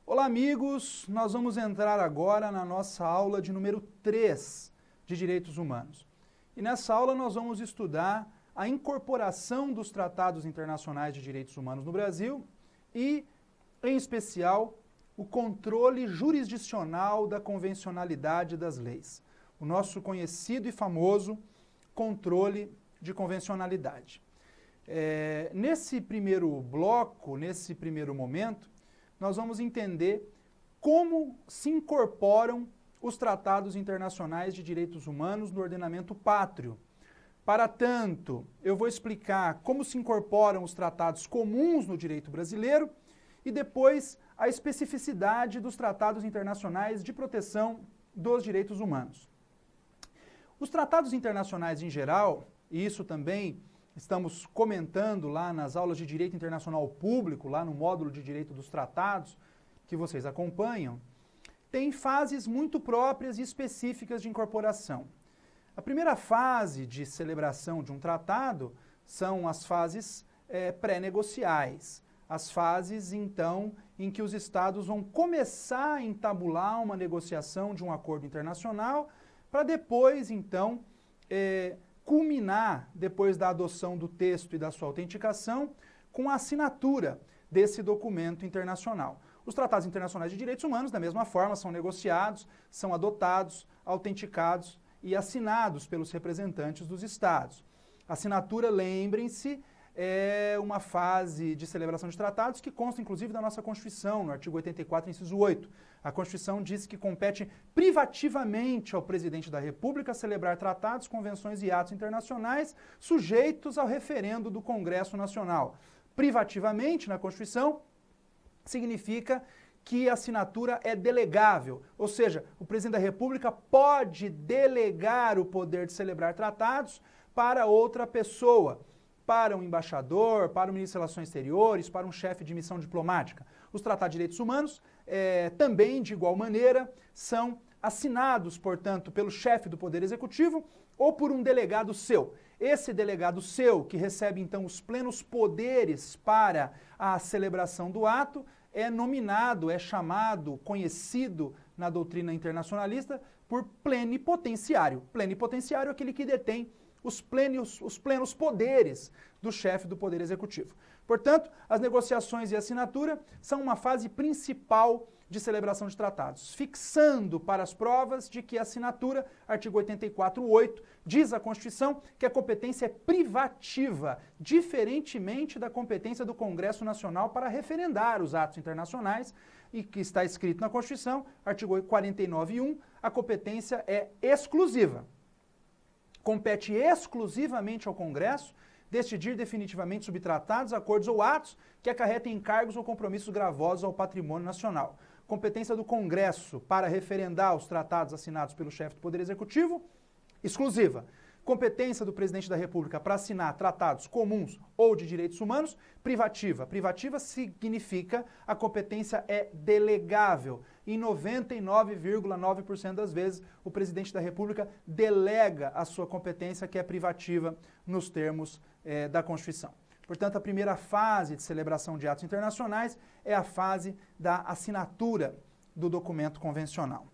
Olá, amigos! Nós vamos entrar agora na nossa aula de número 3 de Direitos Humanos. E nessa aula nós vamos estudar a incorporação dos tratados internacionais de direitos humanos no Brasil e, em especial, o controle jurisdicional da convencionalidade das leis. O nosso conhecido e famoso controle de convencionalidade. Nesse primeiro bloco, nesse primeiro momento, nós vamos entender como se incorporam os tratados internacionais de direitos humanos no ordenamento pátrio. Para tanto, eu vou explicar como se incorporam os tratados comuns no direito brasileiro e depois a especificidade dos tratados internacionais de proteção dos direitos humanos. Os tratados internacionais em geral, e isso também estamos comentando lá nas aulas de Direito Internacional Público, lá no módulo de Direito dos Tratados, que vocês acompanham, tem fases muito próprias e específicas de incorporação. A primeira fase de celebração de um tratado são as fases pré-negociais, as fases, então, em que os Estados vão começar a entabular uma negociação de um acordo internacional, para depois, então, culminar, depois da adoção do texto e da sua autenticação, com a assinatura desse documento internacional. Os tratados internacionais de direitos humanos, da mesma forma, são negociados, são adotados, autenticados e assinados pelos representantes dos Estados. A assinatura, lembrem-se, é uma fase de celebração de tratados que consta, inclusive, da nossa Constituição, no artigo 84, inciso 8. A Constituição diz que compete privativamente ao presidente da República celebrar tratados, convenções e atos internacionais sujeitos ao referendo do Congresso Nacional. Privativamente, na Constituição, significa que a assinatura é delegável, ou seja, o presidente da República pode delegar o poder de celebrar tratados para outra pessoa, para um embaixador, para o ministro das Relações Exteriores, para um chefe de missão diplomática. Os tratados de direitos humanos também, de igual maneira, são assinados, portanto, pelo chefe do Poder Executivo ou por um delegado seu. Esse delegado seu, que recebe, então, os plenos poderes para a celebração do ato, é nominado, é chamado, conhecido na doutrina internacionalista por plenipotenciário. Plenipotenciário é aquele que detém os plenos poderes do chefe do Poder Executivo. Portanto, as negociações e assinatura são uma fase principal de celebração de tratados, fixando para as provas de que a assinatura, artigo 84.8, diz a Constituição que a competência é privativa, diferentemente da competência do Congresso Nacional para referendar os atos internacionais, e que está escrito na Constituição, artigo 49.1, a competência é exclusiva. Compete exclusivamente ao Congresso decidir definitivamente sobre tratados, acordos ou atos que acarretem encargos ou compromissos gravosos ao patrimônio nacional. Competência do Congresso para referendar os tratados assinados pelo chefe do Poder Executivo, exclusiva. Competência do Presidente da República para assinar tratados comuns ou de direitos humanos, privativa. Privativa significa a competência é delegável. Em 99,9% das vezes, o Presidente da República delega a sua competência, que é privativa, nos termos da Constituição. Portanto, a primeira fase de celebração de atos internacionais é a fase da assinatura do documento convencional.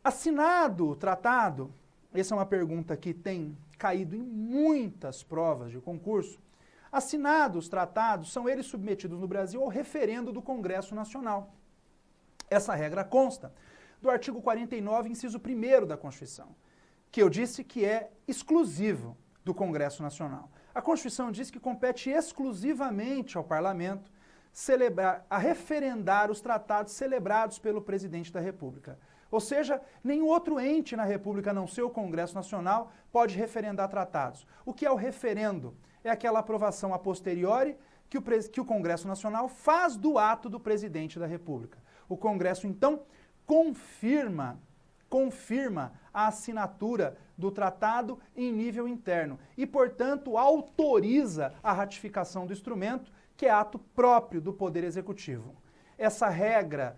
Assinado o tratado, essa é uma pergunta que tem caído em muitas provas de concurso. Assinados os tratados, são eles submetidos no Brasil ao referendo do Congresso Nacional. Essa regra consta do artigo 49, inciso 1º da Constituição, que eu disse que é exclusivo do Congresso Nacional. A Constituição diz que compete exclusivamente ao Parlamento referendar os tratados celebrados pelo Presidente da República. Ou seja, nenhum outro ente na República, a não ser o Congresso Nacional, pode referendar tratados. O que é o referendo? É aquela aprovação a posteriori que o Congresso Nacional faz do ato do Presidente da República. O Congresso, então, confirma a assinatura do tratado em nível interno e, portanto, autoriza a ratificação do instrumento, que é ato próprio do Poder Executivo. Essa regra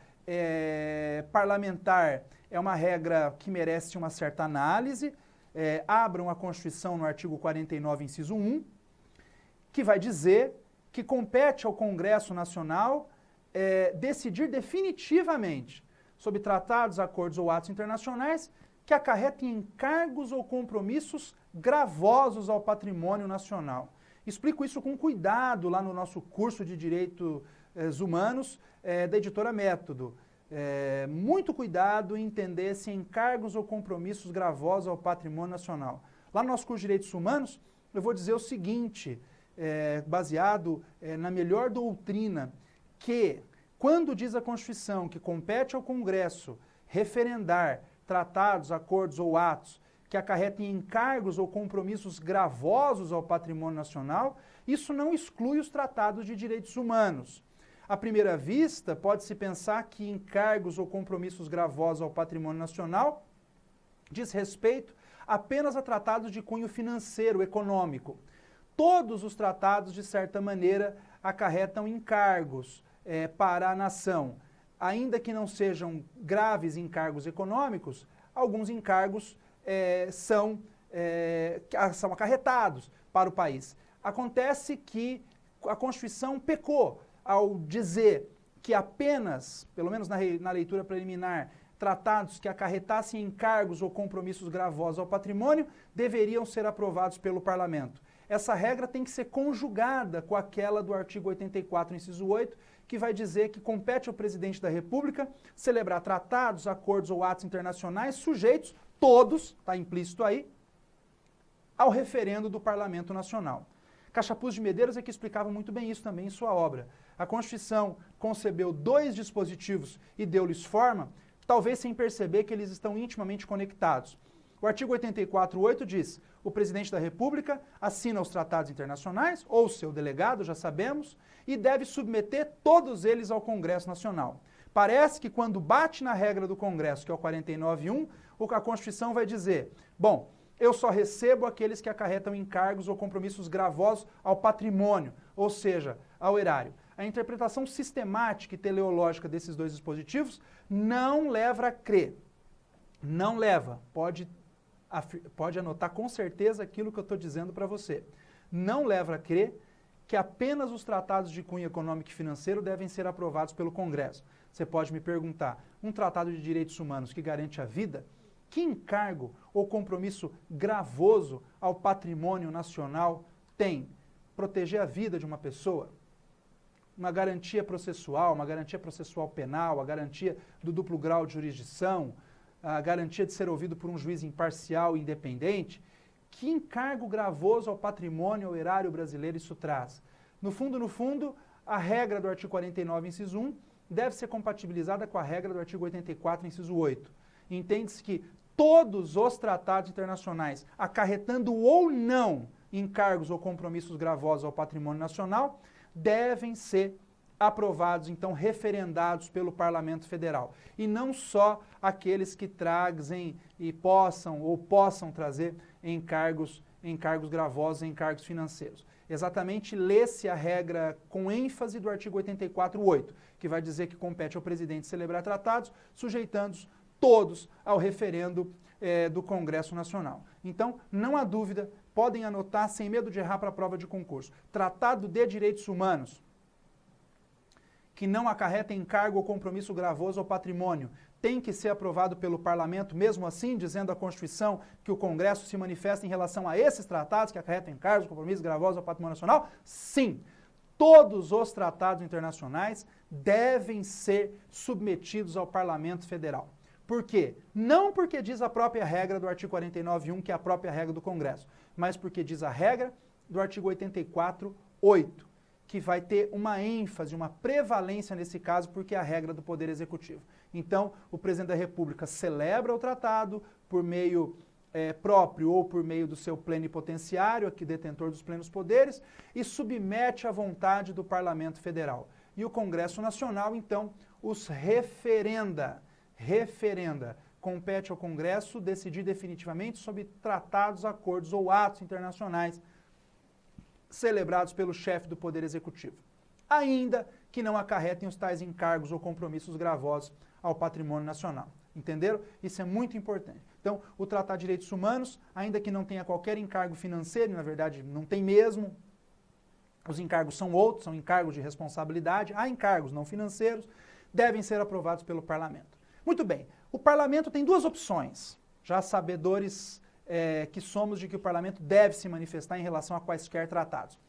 parlamentar, é uma regra que merece uma certa análise. Abram a Constituição no artigo 49, inciso 1, que vai dizer que compete ao Congresso Nacional decidir definitivamente sobre tratados, acordos ou atos internacionais que acarretem encargos ou compromissos gravosos ao patrimônio nacional. Explico isso com cuidado lá no nosso curso de Direitos Humanos da editora Método. Muito cuidado em entender se encargos ou compromissos gravosos ao patrimônio nacional. Lá no nosso curso de Direitos Humanos, eu vou dizer o seguinte, baseado na melhor doutrina, que quando diz a Constituição que compete ao Congresso referendar tratados, acordos ou atos que acarretem encargos ou compromissos gravosos ao patrimônio nacional, isso não exclui os tratados de direitos humanos. À primeira vista, pode-se pensar que encargos ou compromissos gravosos ao patrimônio nacional diz respeito apenas a tratados de cunho financeiro, econômico. Todos os tratados, de certa maneira, acarretam encargos para a nação. Ainda que não sejam graves encargos econômicos, alguns encargos são acarretados para o país. Acontece que a Constituição pecou ao dizer que apenas, pelo menos na leitura preliminar, tratados que acarretassem encargos ou compromissos gravosos ao patrimônio deveriam ser aprovados pelo Parlamento. Essa regra tem que ser conjugada com aquela do artigo 84, inciso 8, que vai dizer que compete ao presidente da República celebrar tratados, acordos ou atos internacionais sujeitos, todos, está implícito aí, ao referendo do Parlamento Nacional. Cachapuz de Medeiros é que explicava muito bem isso também em sua obra. A Constituição concebeu dois dispositivos e deu-lhes forma, talvez sem perceber que eles estão intimamente conectados. O artigo 84.8 diz: o presidente da República assina os tratados internacionais, ou seu delegado, já sabemos, e deve submeter todos eles ao Congresso Nacional. Parece que quando bate na regra do Congresso, que é o 49.1, a Constituição vai dizer, bom, eu só recebo aqueles que acarretam encargos ou compromissos gravosos ao patrimônio, ou seja, ao erário. A interpretação sistemática e teleológica desses dois dispositivos não leva a crer. Não leva. Pode anotar com certeza aquilo que eu estou dizendo para você. Não leva a crer que apenas os tratados de cunho econômico e financeiro devem ser aprovados pelo Congresso. Você pode me perguntar, um tratado de direitos humanos que garante a vida, que encargo ou compromisso gravoso ao patrimônio nacional tem? Proteger a vida de uma pessoa? Uma garantia processual penal, a garantia do duplo grau de jurisdição, a garantia de ser ouvido por um juiz imparcial e independente? Que encargo gravoso ao patrimônio, ao erário brasileiro isso traz? No fundo, a regra do artigo 49, inciso 1, deve ser compatibilizada com a regra do artigo 84, inciso 8. Entende-se que todos os tratados internacionais, acarretando ou não encargos ou compromissos gravosos ao patrimônio nacional, devem ser aprovados, então, referendados pelo Parlamento Federal. E não só aqueles que trazem e possam trazer encargos gravosos, encargos financeiros. Exatamente lê-se a regra com ênfase do artigo 84.8, que vai dizer que compete ao presidente celebrar tratados, sujeitando-os todos ao referendo do Congresso Nacional. Então, não há dúvida, podem anotar sem medo de errar para a prova de concurso. Tratado de Direitos Humanos, que não acarreta encargo ou compromisso gravoso ao patrimônio, tem que ser aprovado pelo Parlamento, mesmo assim, dizendo a Constituição que o Congresso se manifesta em relação a esses tratados que acarretam encargos, compromissos gravosos ao patrimônio nacional? Sim! Todos os tratados internacionais devem ser submetidos ao Parlamento Federal. Por quê? Não porque diz a própria regra do artigo 49.1, que é a própria regra do Congresso, mas porque diz a regra do artigo 84.8, que vai ter uma ênfase, uma prevalência nesse caso, porque é a regra do Poder Executivo. Então, o Presidente da República celebra o tratado por meio próprio ou por meio do seu plenipotenciário, aqui detentor dos plenos poderes, e submete à vontade do Parlamento Federal. E o Congresso Nacional, então, os referenda. Compete ao Congresso decidir definitivamente sobre tratados, acordos ou atos internacionais celebrados pelo chefe do Poder Executivo, ainda que não acarretem os tais encargos ou compromissos gravosos ao patrimônio nacional. Entenderam? Isso é muito importante. Então, o Tratado de Direitos Humanos, ainda que não tenha qualquer encargo financeiro, na verdade não tem mesmo, os encargos são outros, são encargos de responsabilidade, há encargos não financeiros, devem ser aprovados pelo Parlamento. Muito bem, o Parlamento tem duas opções, já sabedores que somos de que o Parlamento deve se manifestar em relação a quaisquer tratados.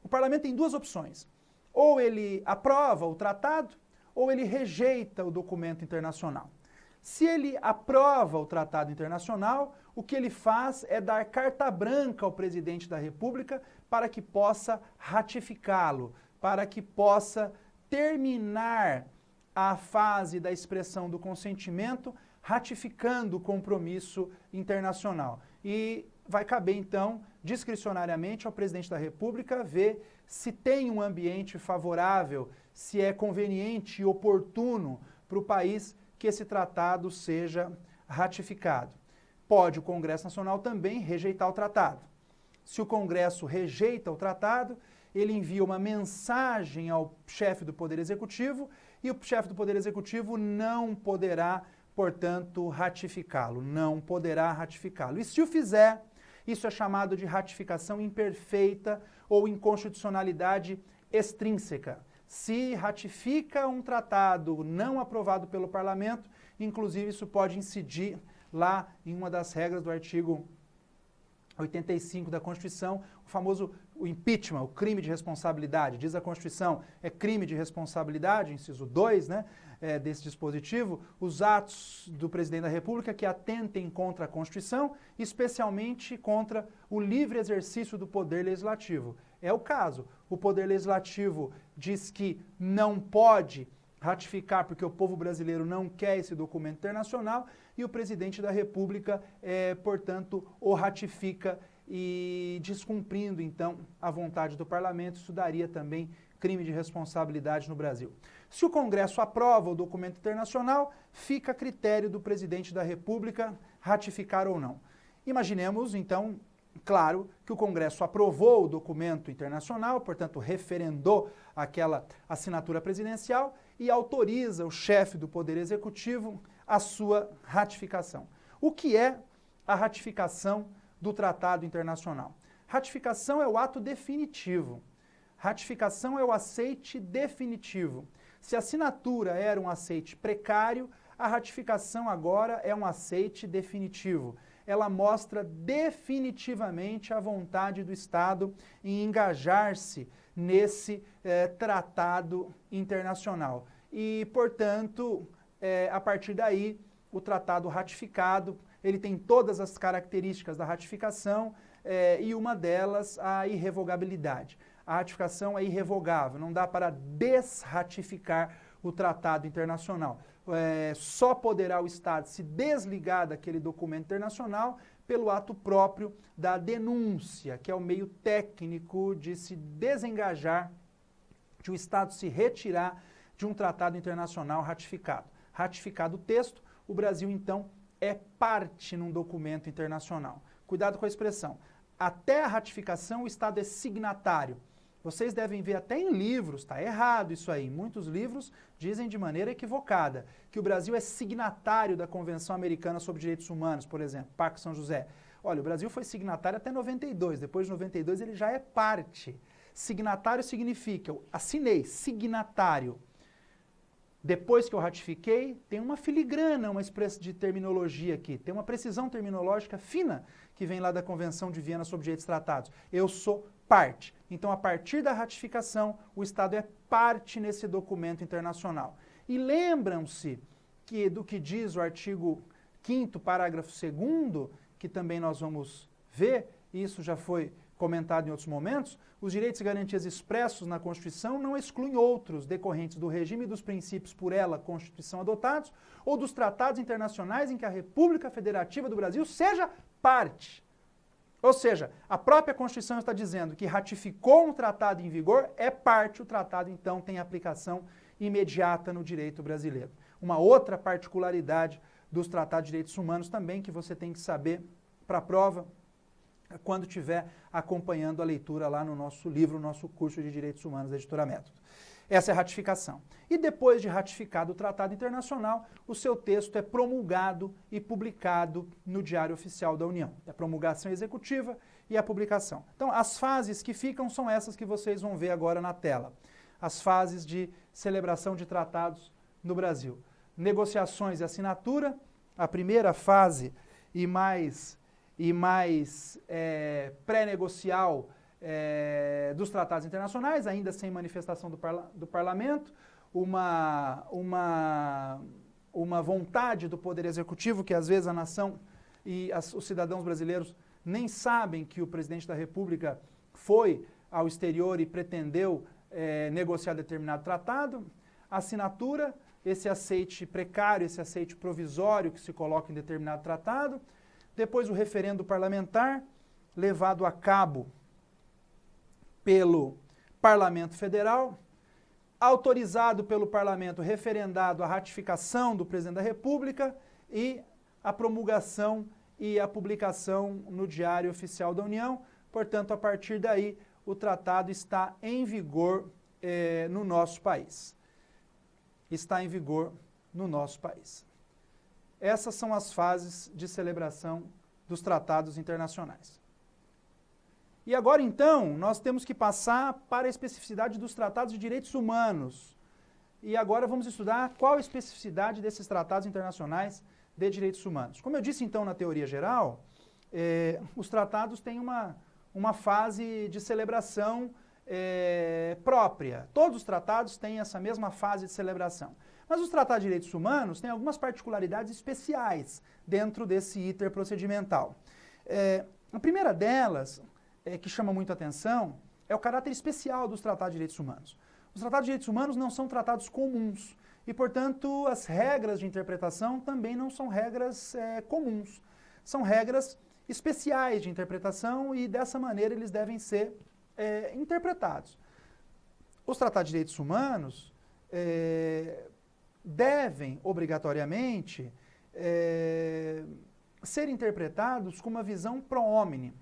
O Parlamento tem duas opções, ou ele aprova o tratado, ou ele rejeita o documento internacional. Se ele aprova o tratado internacional, o que ele faz é dar carta branca ao presidente da República para que possa ratificá-lo, para que possa terminar a fase da expressão do consentimento, ratificando o compromisso internacional. E vai caber, então, discricionariamente ao presidente da República ver se tem um ambiente favorável, se é conveniente e oportuno para o país que esse tratado seja ratificado. Pode o Congresso Nacional também rejeitar o tratado. Se o Congresso rejeita o tratado, ele envia uma mensagem ao chefe do Poder Executivo e o chefe do Poder Executivo não poderá, portanto, ratificá-lo. Não poderá ratificá-lo. E se o fizer, isso é chamado de ratificação imperfeita ou inconstitucionalidade extrínseca. Se ratifica um tratado não aprovado pelo Parlamento, inclusive isso pode incidir lá em uma das regras do artigo 85 da Constituição, o famoso impeachment, o crime de responsabilidade. Diz a Constituição, é crime de responsabilidade, inciso 2, né, desse dispositivo, os atos do presidente da República que atentem contra a Constituição, especialmente contra o livre exercício do poder legislativo. É o caso. O Poder Legislativo diz que não pode ratificar porque o povo brasileiro não quer esse documento internacional e o presidente da República, portanto, o ratifica e descumprindo, então, a vontade do Parlamento, isso daria também crime de responsabilidade no Brasil. Se o Congresso aprova o documento internacional, fica a critério do presidente da República ratificar ou não. Imaginemos, então, claro que o Congresso aprovou o documento internacional, portanto, referendou aquela assinatura presidencial e autoriza o chefe do Poder Executivo a sua ratificação. O que é a ratificação do Tratado Internacional? Ratificação é o ato definitivo. Ratificação é o aceite definitivo. Se a assinatura era um aceite precário, a ratificação agora é um aceite definitivo. Ela mostra definitivamente a vontade do Estado em engajar-se nesse tratado internacional. E, portanto, a partir daí, o tratado ratificado, ele tem todas as características da ratificação e uma delas a irrevogabilidade. A ratificação é irrevogável, não dá para desratificar o tratado internacional. Só poderá o Estado se desligar daquele documento internacional pelo ato próprio da denúncia, que é o meio técnico de se desengajar, de o Estado se retirar de um tratado internacional ratificado. Ratificado o texto, o Brasil, então, é parte num documento internacional. Cuidado com a expressão. Até a ratificação, o Estado é signatário. Vocês devem ver até em livros, está errado isso aí. Muitos livros dizem de maneira equivocada que o Brasil é signatário da Convenção Americana sobre Direitos Humanos, por exemplo, Pacto São José. Olha, o Brasil foi signatário até 92, depois de 92 ele já é parte. Signatário significa, eu assinei, signatário. Depois que eu ratifiquei, tem uma filigrana, uma espécie de terminologia aqui, tem uma precisão terminológica fina que vem lá da Convenção de Viena sobre Direitos Tratados. Eu sou parte. Então, a partir da ratificação, o Estado é parte nesse documento internacional. E lembram-se que do que diz o artigo 5º, parágrafo 2º, que também nós vamos ver, e isso já foi comentado em outros momentos, os direitos e garantias expressos na Constituição não excluem outros decorrentes do regime e dos princípios por ela, Constituição, adotados, ou dos tratados internacionais em que a República Federativa do Brasil seja parte. Ou seja, a própria Constituição está dizendo que ratificou um tratado em vigor, é parte, o tratado então tem aplicação imediata no direito brasileiro. Uma outra particularidade dos tratados de direitos humanos também que você tem que saber para a prova, quando estiver acompanhando a leitura lá no nosso livro, no nosso curso de Direitos Humanos da Editora Método. Essa é a ratificação. E depois de ratificado o tratado internacional, o seu texto é promulgado e publicado no Diário Oficial da União. A promulgação executiva e a publicação. Então, as fases que ficam são essas que vocês vão ver agora na tela. As fases de celebração de tratados no Brasil. Negociações e assinatura, a primeira fase e mais pré-negocial dos tratados internacionais, ainda sem manifestação do parlamento, uma vontade do Poder Executivo, que às vezes a nação e os cidadãos brasileiros nem sabem que o presidente da República foi ao exterior e pretendeu negociar determinado tratado, assinatura, esse aceite precário, esse aceite provisório que se coloca em determinado tratado, depois o referendo parlamentar, levado a cabo pelo Parlamento Federal, autorizado pelo Parlamento, referendado a ratificação do Presidente da República e a promulgação e a publicação no Diário Oficial da União. Portanto, a partir daí, o tratado está em vigor no nosso país. Está em vigor no nosso país. Essas são as fases de celebração dos tratados internacionais. E agora, então, nós temos que passar para a especificidade dos tratados de direitos humanos. E agora vamos estudar qual a especificidade desses tratados internacionais de direitos humanos. Como eu disse, então, na teoria geral, os tratados têm uma fase de celebração própria. Todos os tratados têm essa mesma fase de celebração. Mas os tratados de direitos humanos têm algumas particularidades especiais dentro desse iter procedimental. A primeira delas, que chama muito atenção, é o caráter especial dos tratados de direitos humanos. Os tratados de direitos humanos não são tratados comuns e, portanto, as regras de interpretação também não são regras comuns. São regras especiais de interpretação e, dessa maneira, eles devem ser interpretados. Os tratados de direitos humanos devem, obrigatoriamente, ser interpretados com uma visão pro homine.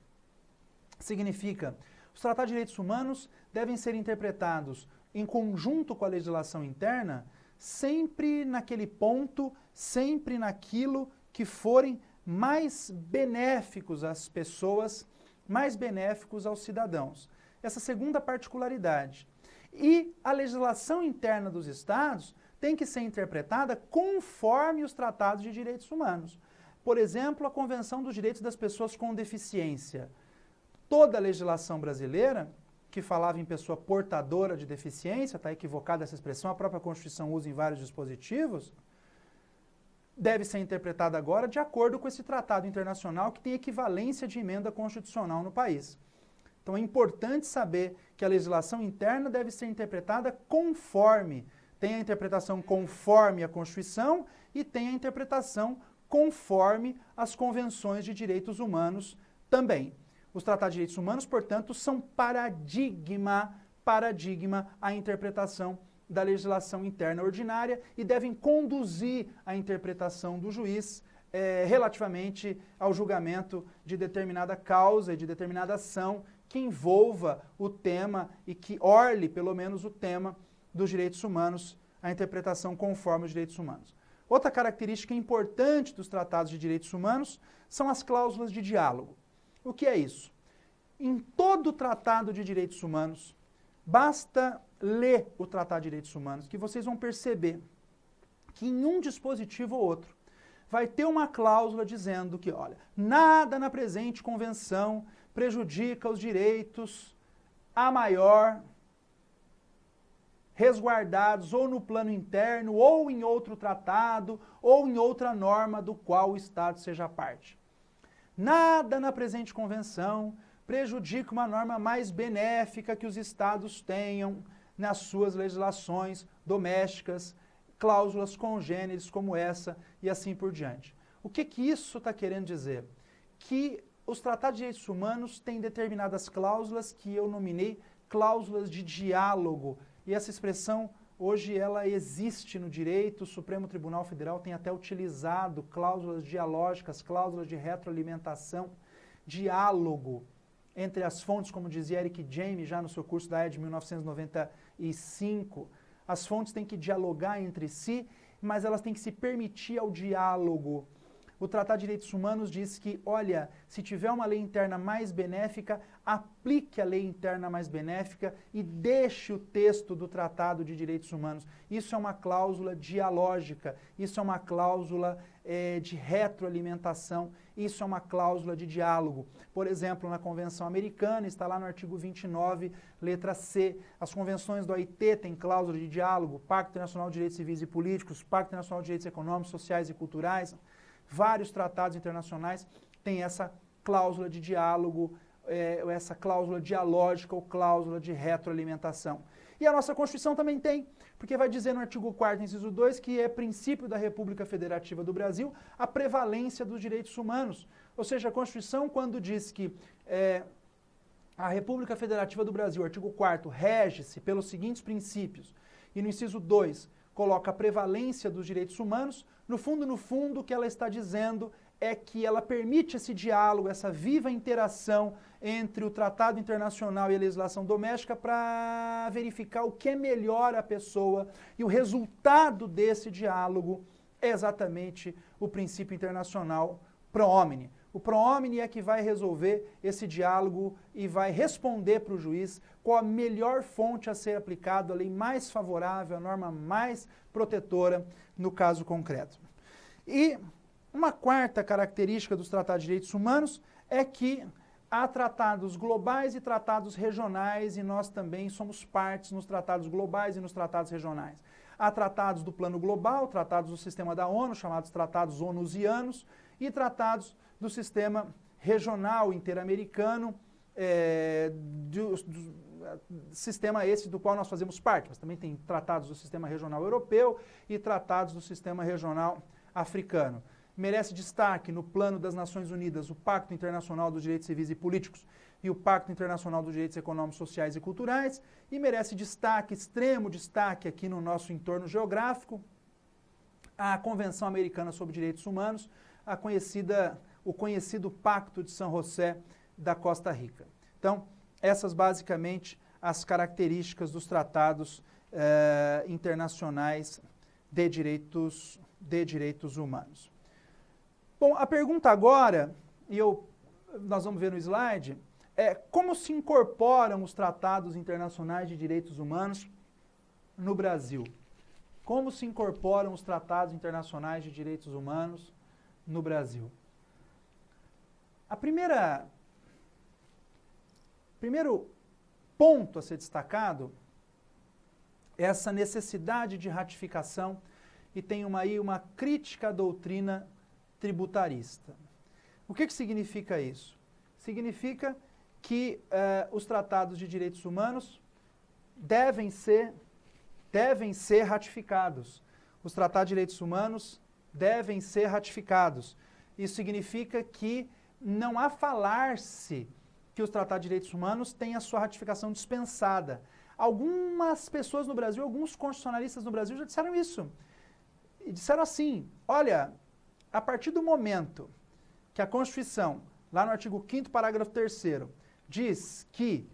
Significa, os tratados de direitos humanos devem ser interpretados em conjunto com a legislação interna, sempre naquele ponto, sempre naquilo que forem mais benéficos às pessoas, mais benéficos aos cidadãos. Essa segunda particularidade. E a legislação interna dos Estados tem que ser interpretada conforme os tratados de direitos humanos. Por exemplo, a Convenção dos Direitos das Pessoas com Deficiência. Toda a legislação brasileira, que falava em pessoa portadora de deficiência, está equivocada essa expressão, a própria Constituição usa em vários dispositivos, deve ser interpretada agora de acordo com esse tratado internacional que tem equivalência de emenda constitucional no país. Então é importante saber que a legislação interna deve ser interpretada conforme, tem a interpretação conforme a Constituição e tem a interpretação conforme as convenções de direitos humanos também. Os tratados de direitos humanos, portanto, são paradigma à interpretação da legislação interna ordinária e devem conduzir a interpretação do juiz relativamente ao julgamento de determinada causa e de determinada ação que envolva o tema e que orle, pelo menos, o tema dos direitos humanos, a interpretação conforme os direitos humanos. Outra característica importante dos tratados de direitos humanos são as cláusulas de diálogo. O que é isso? Em todo tratado de direitos humanos, basta ler o Tratado de Direitos Humanos que vocês vão perceber que em um dispositivo ou outro vai ter uma cláusula dizendo que, olha, nada na presente convenção prejudica os direitos a maior resguardados ou no plano interno, ou em outro tratado, ou em outra norma do qual o Estado seja parte. Nada na presente convenção prejudica uma norma mais benéfica que os Estados tenham nas suas legislações domésticas, cláusulas congêneres como essa e assim por diante. O que isso está querendo dizer? Que os tratados de direitos humanos têm determinadas cláusulas que eu nominei cláusulas de diálogo. E essa expressão, hoje, ela existe no direito. O Supremo Tribunal Federal tem até utilizado cláusulas dialógicas, cláusulas de retroalimentação, diálogo entre as fontes, como dizia Eric James já no seu curso da ED e 5. As fontes têm que dialogar entre si, mas elas têm que se permitir ao diálogo. O Tratado de Direitos Humanos diz que, olha, se tiver uma lei interna mais benéfica, aplique a lei interna mais benéfica e deixe o texto do Tratado de Direitos Humanos. Isso é uma cláusula dialógica, isso é uma cláusula de retroalimentação, isso é uma cláusula de diálogo. Por exemplo, na Convenção Americana, está lá no artigo 29, letra C. As convenções do OIT têm cláusula de diálogo, Pacto Internacional de Direitos Civis e Políticos, Pacto Internacional de Direitos Econômicos, Sociais e Culturais. Vários tratados internacionais têm essa cláusula de diálogo, essa cláusula dialógica ou cláusula de retroalimentação. E a nossa Constituição também tem, porque vai dizer no artigo 4º, inciso 2, que é princípio da República Federativa do Brasil a prevalência dos direitos humanos. Ou seja, a Constituição, quando diz que a República Federativa do Brasil, artigo 4º, rege-se pelos seguintes princípios, e no inciso 2, coloca a prevalência dos direitos humanos, no fundo, o que ela está dizendo é que ela permite esse diálogo, essa viva interação entre o tratado internacional e a legislação doméstica para verificar o que é melhor a pessoa, e o resultado desse diálogo é exatamente o princípio internacional pro homine. O pro homine é que vai resolver esse diálogo e vai responder para o juiz qual a melhor fonte a ser aplicada, a lei mais favorável, a norma mais protetora no caso concreto. E uma quarta característica dos tratados de direitos humanos é que há tratados globais e tratados regionais, e nós também somos partes nos tratados globais e nos tratados regionais. Há tratados do plano global, tratados do sistema da ONU, chamados tratados onusianos, e tratados do sistema regional interamericano, sistema esse do qual nós fazemos parte, mas também tem tratados do sistema regional europeu e tratados do sistema regional africano. Merece destaque no plano das Nações Unidas o Pacto Internacional dos Direitos Civis e Políticos e o Pacto Internacional dos Direitos Econômicos, Sociais e Culturais, e merece destaque, extremo destaque aqui no nosso entorno geográfico, a Convenção Americana sobre Direitos Humanos, o conhecido Pacto de São José da Costa Rica. Então, essas basicamente as características dos tratados internacionais de direitos humanos. Bom, a pergunta agora, nós vamos ver no slide, é como se incorporam os tratados internacionais de direitos humanos no Brasil? Como se incorporam os tratados internacionais de direitos humanos no Brasil? Primeiro ponto a ser destacado é essa necessidade de ratificação, e tem aí uma crítica à doutrina tributarista. O que significa isso? Significa que os tratados de direitos humanos devem ser ratificados. Os tratados de direitos humanos devem ser ratificados. Isso significa que não há falar-se que os tratados de direitos humanos têm a sua ratificação dispensada. Algumas pessoas no Brasil, alguns constitucionalistas no Brasil já disseram isso. E disseram assim, olha, a partir do momento que a Constituição, lá no artigo 5º, parágrafo 3º, diz que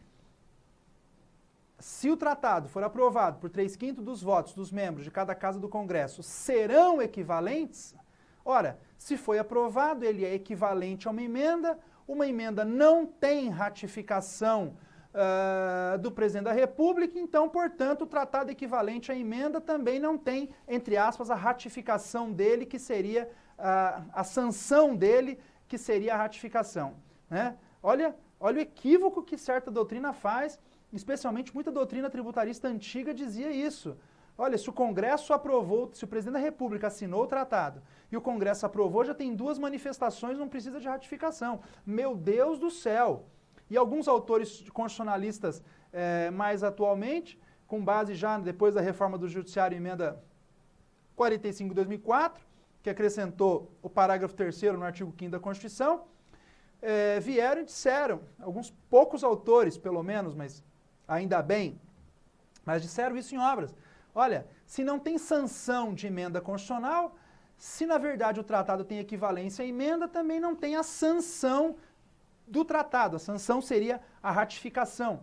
se o tratado for aprovado por 3/5 dos votos dos membros de cada casa do Congresso, serão equivalentes? Ora, se foi aprovado, ele é equivalente a uma emenda não tem ratificação do presidente da República, então, portanto, o tratado equivalente à emenda também não tem, entre aspas, a ratificação dele, que seria a sanção dele, que seria a ratificação. Né? Olha o equívoco que certa doutrina faz, especialmente muita doutrina tributarista antiga dizia isso. Olha, se o Congresso aprovou, se o presidente da República assinou o tratado e o Congresso aprovou, já tem 2 manifestações, não precisa de ratificação. Meu Deus do céu! E alguns autores constitucionalistas mais atualmente, com base já depois da reforma do Judiciário, emenda 45 de 2004, que acrescentou o parágrafo 3º no artigo 5º da Constituição, vieram e disseram, alguns poucos autores pelo menos, mas ainda bem, mas disseram isso em obras. Olha, se não tem sanção de emenda constitucional, se na verdade o tratado tem equivalência à emenda, também não tem a sanção do tratado. A sanção seria a ratificação.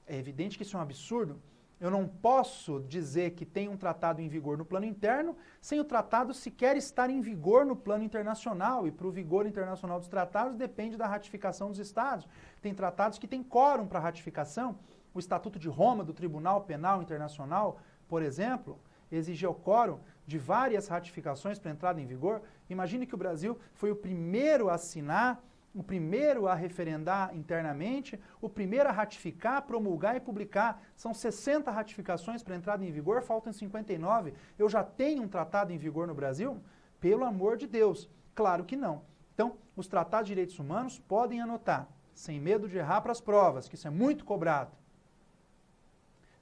É evidente que isso é um absurdo. Eu não posso dizer que tem um tratado em vigor no plano interno sem o tratado sequer estar em vigor no plano internacional. E para o vigor internacional dos tratados depende da ratificação dos Estados. Tem tratados que têm quórum para ratificação. O Estatuto de Roma do Tribunal Penal Internacional, por exemplo, exigia o quórum de várias ratificações para entrada em vigor. Imagine que o Brasil foi o primeiro a assinar, o primeiro a referendar internamente, o primeiro a ratificar, promulgar e publicar. São 60 ratificações para entrada em vigor, faltam 59. Eu já tenho um tratado em vigor no Brasil? Pelo amor de Deus, claro que não. Então, os tratados de direitos humanos podem anotar, sem medo de errar para as provas, que isso é muito cobrado.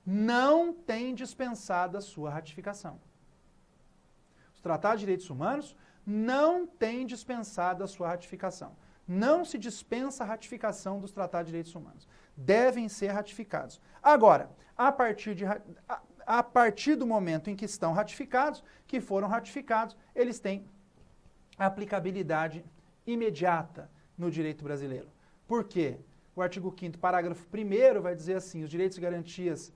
Não tem dispensada a sua ratificação. Os tratados de direitos humanos não têm dispensada a sua ratificação. Não se dispensa a ratificação dos tratados de direitos humanos. Devem ser ratificados. Agora, a partir do momento em que estão ratificados, que foram ratificados, eles têm aplicabilidade imediata no direito brasileiro. Por quê? O artigo 5º, parágrafo 1º, vai dizer assim: os direitos e garantias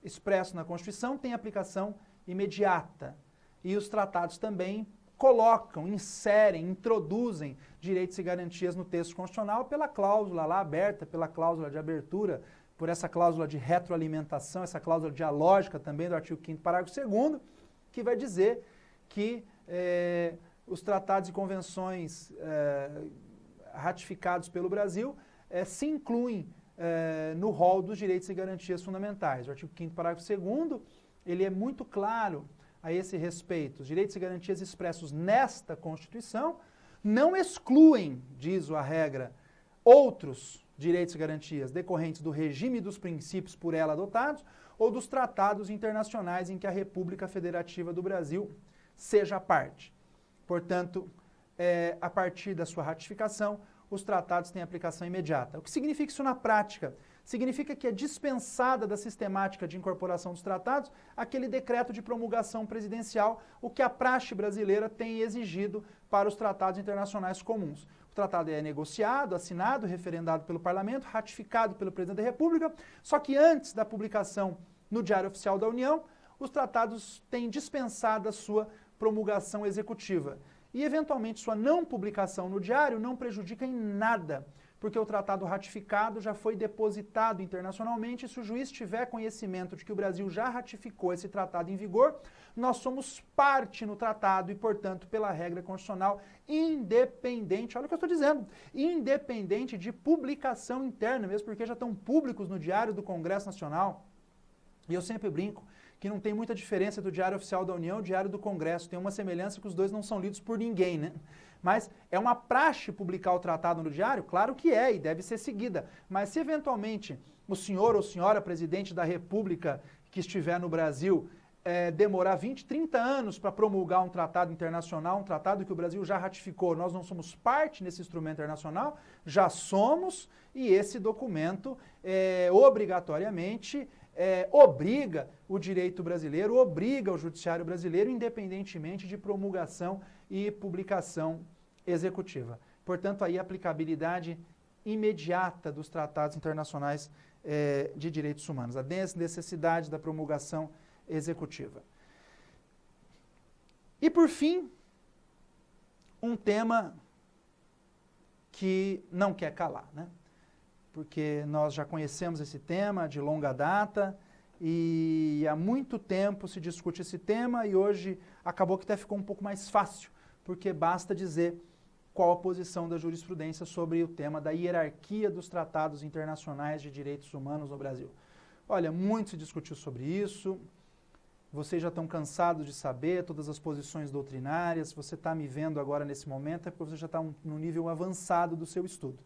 expressos na Constituição têm aplicação imediata. E os tratados também colocam, inserem, introduzem direitos e garantias no texto constitucional pela cláusula lá aberta, pela cláusula de abertura, por essa cláusula de retroalimentação, essa cláusula dialógica também do artigo 5º, parágrafo 2º, que vai dizer que os tratados e convenções ratificados pelo Brasil se incluem no rol dos direitos e garantias fundamentais. O artigo 5º, parágrafo 2º, ele é muito claro a esse respeito. Os direitos e garantias expressos nesta Constituição não excluem, diz a regra, outros direitos e garantias decorrentes do regime e dos princípios por ela adotados ou dos tratados internacionais em que a República Federativa do Brasil seja parte. Portanto, a partir da sua ratificação, os tratados têm aplicação imediata. O que significa isso na prática? Significa que é dispensada da sistemática de incorporação dos tratados aquele decreto de promulgação presidencial, o que a praxe brasileira tem exigido para os tratados internacionais comuns. O tratado é negociado, assinado, referendado pelo Parlamento, ratificado pelo Presidente da República, só que antes da publicação no Diário Oficial da União, os tratados têm dispensado a sua promulgação executiva. E, eventualmente, sua não publicação no Diário não prejudica em nada, porque o tratado ratificado já foi depositado internacionalmente e se o juiz tiver conhecimento de que o Brasil já ratificou esse tratado em vigor, nós somos parte no tratado e, portanto, pela regra constitucional, independente, olha o que eu estou dizendo, independente de publicação interna, mesmo porque já estão públicos no Diário do Congresso Nacional. E eu sempre brinco que não tem muita diferença do Diário Oficial da União e o Diário do Congresso. Tem uma semelhança que os dois não são lidos por ninguém, né? Mas é uma praxe publicar o tratado no Diário? Claro que é e deve ser seguida. Mas se eventualmente o senhor ou senhora presidente da República que estiver no Brasil demorar 20, 30 anos para promulgar um tratado internacional, um tratado que o Brasil já ratificou, nós não somos parte nesse instrumento internacional, já somos, e esse documento obrigatoriamente obriga o direito brasileiro, obriga o judiciário brasileiro, independentemente de promulgação e publicação executiva. Portanto, aí a aplicabilidade imediata dos tratados internacionais de direitos humanos, a necessidade da promulgação executiva. E, por fim, um tema que não quer calar, né? Porque nós já conhecemos esse tema de longa data e há muito tempo se discute esse tema e hoje acabou que até ficou um pouco mais fácil, porque basta dizer qual a posição da jurisprudência sobre o tema da hierarquia dos tratados internacionais de direitos humanos no Brasil. Olha, muito se discutiu sobre isso, vocês já estão cansados de saber todas as posições doutrinárias, se você está me vendo agora nesse momento é porque você já está no nível avançado do seu estudo.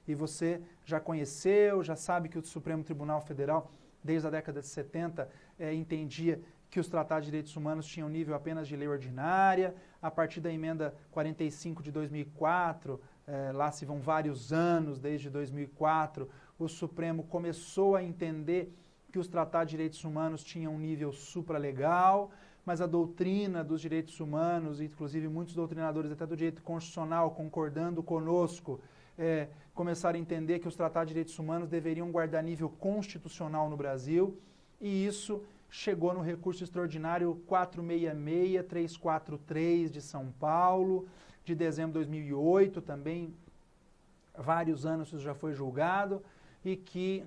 E você já conheceu, já sabe que o Supremo Tribunal Federal, desde a década de 70, entendia que os tratados de direitos humanos tinham nível apenas de lei ordinária. A partir da emenda 45 de 2004, lá se vão vários anos, desde 2004, o Supremo começou a entender que os tratados de direitos humanos tinham um nível supralegal, mas a doutrina dos direitos humanos, inclusive muitos doutrinadores até do direito constitucional, concordando conosco, começaram a entender que os tratados de direitos humanos deveriam guardar nível constitucional no Brasil e isso chegou no recurso extraordinário 466343 de São Paulo, de dezembro de 2008, também vários anos isso já foi julgado, e que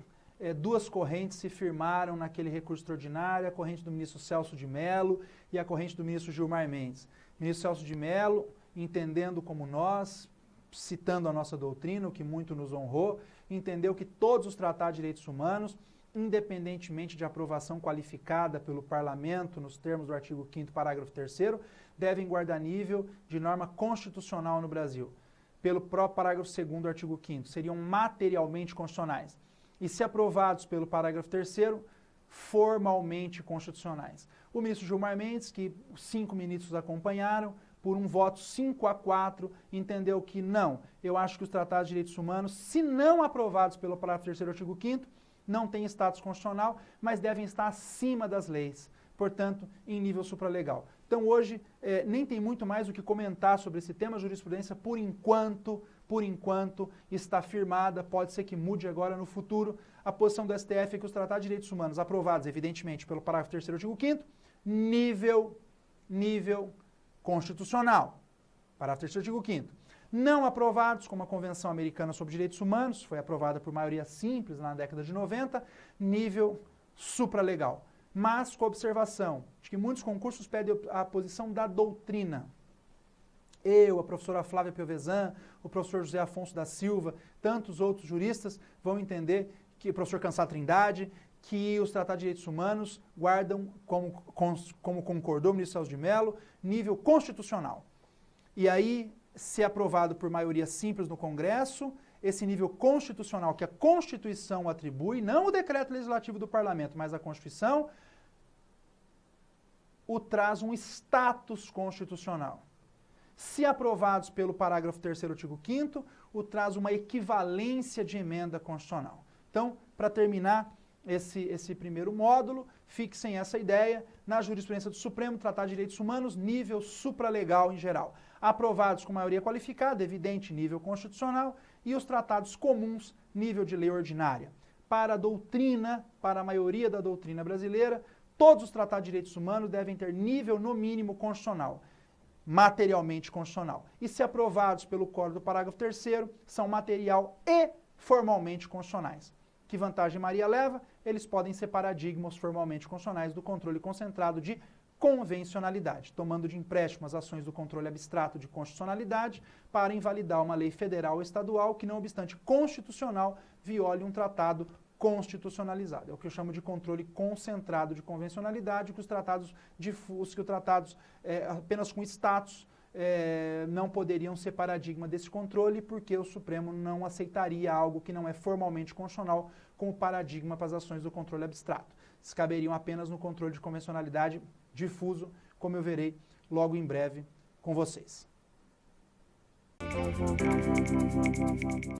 duas correntes se firmaram naquele recurso extraordinário, a corrente do ministro Celso de Mello e a corrente do ministro Gilmar Mendes. O ministro Celso de Mello, entendendo como nós, citando a nossa doutrina, o que muito nos honrou, entendeu que todos os tratados de direitos humanos, independentemente de aprovação qualificada pelo parlamento, nos termos do artigo 5º, parágrafo 3º, devem guardar nível de norma constitucional no Brasil. Pelo próprio parágrafo 2º do artigo 5º, seriam materialmente constitucionais. E se aprovados pelo parágrafo 3º, formalmente constitucionais. O ministro Gilmar Mendes, que os 5 ministros acompanharam, por um voto 5-4, entendeu que não. Eu acho que os tratados de direitos humanos, se não aprovados pelo parágrafo 3º do artigo 5º, não têm status constitucional, mas devem estar acima das leis, portanto, em nível supralegal. Então, hoje, nem tem muito mais o que comentar sobre esse tema. A jurisprudência, por enquanto, está firmada, pode ser que mude agora no futuro. A posição do STF é que os tratados de direitos humanos aprovados, evidentemente, pelo parágrafo 3º do artigo 5º, nível constitucional. Parágrafo 3º do artigo 5º. Não aprovados, como a Convenção Americana sobre Direitos Humanos, foi aprovada por maioria simples na década de 90, nível supralegal. Mas com observação de que muitos concursos pedem a posição da doutrina. Eu, a professora Flávia Piovesan, o professor José Afonso da Silva, tantos outros juristas vão entender, que o professor Cansá Trindade, que os tratados de direitos humanos guardam, como concordou o ministro Celso de Mello, nível constitucional. E aí, se aprovado por maioria simples no Congresso, esse nível constitucional que a Constituição atribui, não o decreto legislativo do Parlamento, mas a Constituição, o traz um status constitucional. Se aprovados pelo parágrafo 3º do artigo 5º, o traz uma equivalência de emenda constitucional. Então, para terminar esse primeiro módulo, fixem essa ideia. Na jurisprudência do Supremo, Tratado de Direitos Humanos, nível supralegal em geral. Aprovados com maioria qualificada, evidente, nível constitucional, e os tratados comuns, nível de lei ordinária. Para a doutrina, para a maioria da doutrina brasileira, todos os tratados de direitos humanos devem ter nível, no mínimo, constitucional, materialmente constitucional. E se aprovados pelo Código do parágrafo 3º, são material e formalmente constitucionais. Que vantagem Maria leva? Eles podem ser paradigmas formalmente constitucionais do controle concentrado de convencionalidade, tomando de empréstimo as ações do controle abstrato de constitucionalidade para invalidar uma lei federal ou estadual que, não obstante constitucional, viole um tratado constitucionalizado. É o que eu chamo de controle concentrado de convencionalidade, que os tratados apenas com status não poderiam ser paradigma desse controle, porque o Supremo não aceitaria algo que não é formalmente constitucional como paradigma para as ações do controle abstrato. Eles caberiam apenas no controle de convencionalidade difuso, como eu verei logo em breve com vocês.